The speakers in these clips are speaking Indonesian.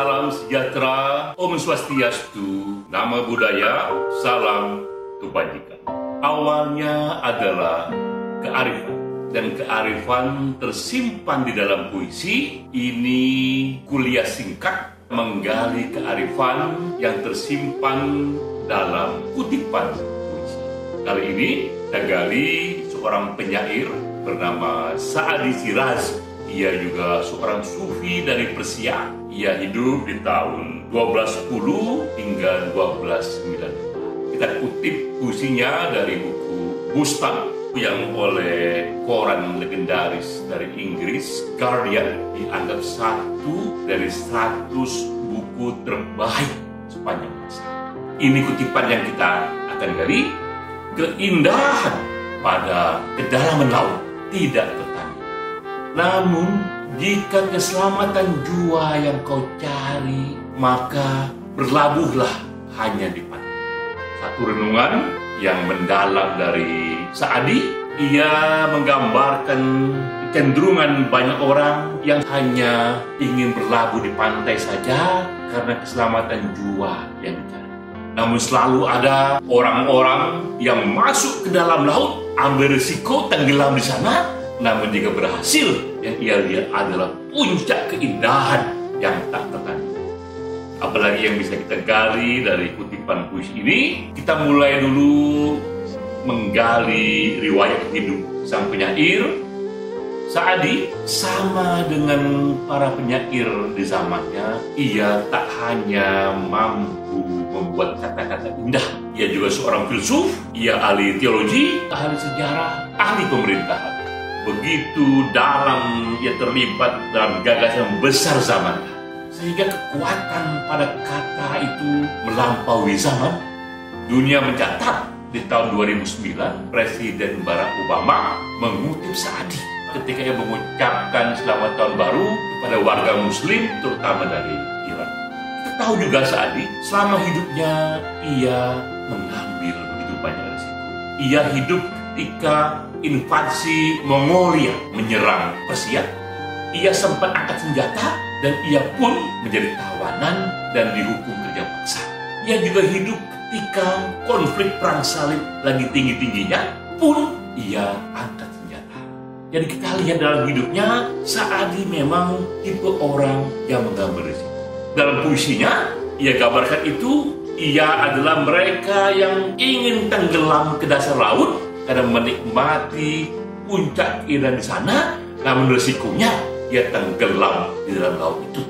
salam sejahtera, Om Swastiastu, nama budaya, salam kebajikan. Awalnya adalah kearifan, dan kearifan tersimpan di dalam puisi. Ini kuliah singkat menggali kearifan yang tersimpan dalam kutipan puisi. Kali ini kita gali seorang penyair bernama Sa'adi Shiraz. Ia juga seorang sufi dari Persia. Ia hidup di tahun 1210 hingga 1295. Kita kutip puisinya dari buku Bustan yang oleh koran legendaris dari Inggris, Guardian, dianggap satu dari 100 buku terbaik sepanjang masa. Ini kutipan yang kita akan gali. Keindahan pada kedalaman laut tidak tertanding. Namun, jika keselamatan jua yang kau cari, maka berlabuhlah hanya di pantai. Satu renungan yang mendalam dari Sa'adi. Ia menggambarkan kecenderungan banyak orang yang hanya ingin berlabuh di pantai saja karena keselamatan jua yang dicari. Namun selalu ada orang-orang yang masuk ke dalam laut, ambil risiko tenggelam di sana. Namun jika berhasil, yang ia lihat adalah puncak keindahan yang tak tertanding. Apalagi yang bisa kita gali dari kutipan puisi ini, kita mulai dulu menggali riwayat hidup sang penyair. Sa'adi sama dengan para penyair di zamannya, ia tak hanya mampu membuat kata-kata indah, ia juga seorang filsuf, ia ahli teologi, ahli sejarah, ahli pemerintahan. Begitu dalam ia terlibat dalam gagasan besar zaman, sehingga kekuatan pada kata itu melampaui zaman. Dunia mencatat di tahun 2009 Presiden Barack Obama mengutip Sa'adi ketika ia mengucapkan selamat tahun baru kepada warga muslim terutama dari Iran. Kita tahu juga Sa'adi selama hidupnya ia mengambil begitu banyak risiko. Ia hidup ketika invasi Mongolia menyerang Persia. Ia sempat angkat senjata dan ia pun menjadi tawanan dan dihukum kerja paksa. Ia juga hidup ketika konflik perang salib lagi tinggi-tingginya, pun ia angkat senjata. Jadi kita lihat dalam hidupnya, Sa'adi memang tipe orang yang mengambil risiko. Dalam puisinya, ia gambarkan itu, ia adalah mereka yang ingin tenggelam ke dasar laut karena menikmati puncak keindahan di sana, namun risikonya ia tenggelam di dalam laut itu.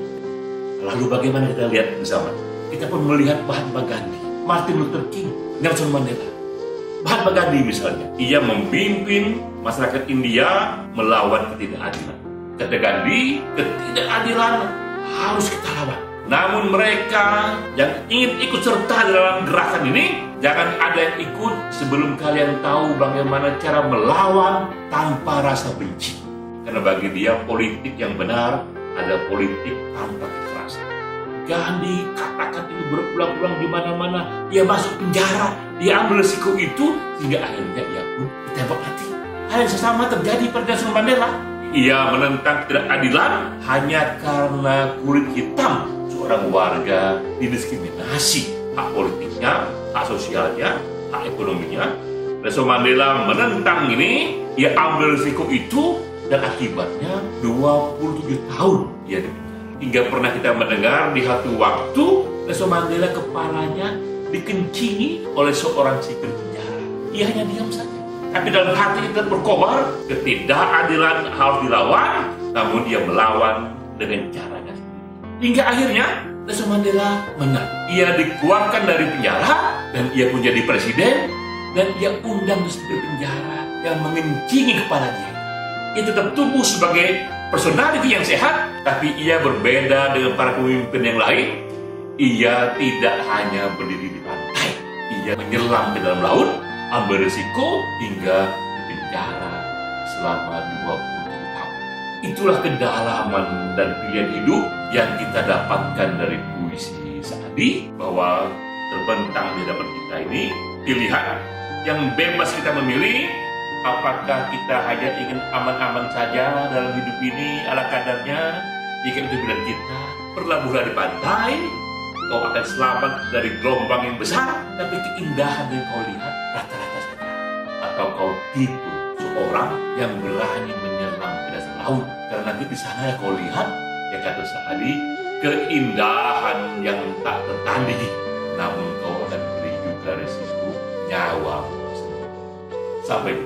Lalu bagaimana kita lihat bersama? Kita pun melihat Mahatma Gandhi, Martin Luther King, Nelson Mandela. Mahatma Gandhi misalnya, ia memimpin masyarakat India melawan ketidakadilan. Kata Gandhi, ketidakadilan harus kita lawan. Namun mereka yang ingin ikut serta dalam gerakan ini, jangan ada yang ikut sebelum kalian tahu bagaimana cara melawan tanpa rasa benci. Karena bagi dia politik yang benar ada politik tanpa kekerasan. Gandhi katakan itu berulang-ulang di mana-mana. Dia masuk penjara, dia ambil risiko itu sehingga akhirnya ia pun ditembak mati. Hal yang sama terjadi pada Nelson Mandela. Ia menentang ketidakadilan hanya karena kulit hitam seorang warga didiskriminasi, hak politiknya, hak sosialnya, hak ekonominya. Nelson Mandela menentang ini, ia ambil risiko itu dan akibatnya 27 tahun ia di penjara. Hingga pernah kita mendengar di satu waktu Nelson Mandela kepalanya dikencingi oleh seorang sipir penjara. Ia hanya diam saja. Tapi dalam hati kita berkobar, ketidakadilan harus dilawan, namun ia melawan dengan caranya sendiri. Hingga akhirnya Nelson Mandela menang. Ia dikeluarkan dari penjara dan ia pun jadi presiden, dan ia undang sipir penjara yang mengencingi kepala dia. Ia tetap tumbuh sebagai personality yang sehat, tapi ia berbeda dengan para pemimpin yang lain. Ia tidak hanya berdiri di pantai, ia menyelam ke dalam laut, ambil risiko hingga di penjara selama 27 tahun. Itulah kedalaman dan pilihan hidup yang kita dapatkan dari puisi Sa'adi, bahwa terbentang di hadapan kita ini pilihan yang bebas kita memilih. Apakah kita hanya ingin aman-aman saja dalam hidup ini ala kadarnya, Jika itu bilang kita berlabuhlah di pantai, kau akan selamat dari gelombang yang besar, tapi keindahan yang kau lihat rata-rata saja. Atau kau tipu seorang yang berani menyelam ke dasar laut, karena nanti di sana kau lihat, ya kata Sa'di, keindahan yang tak tertandingi, namun kau akan beri juga resiko nyawa. Sampai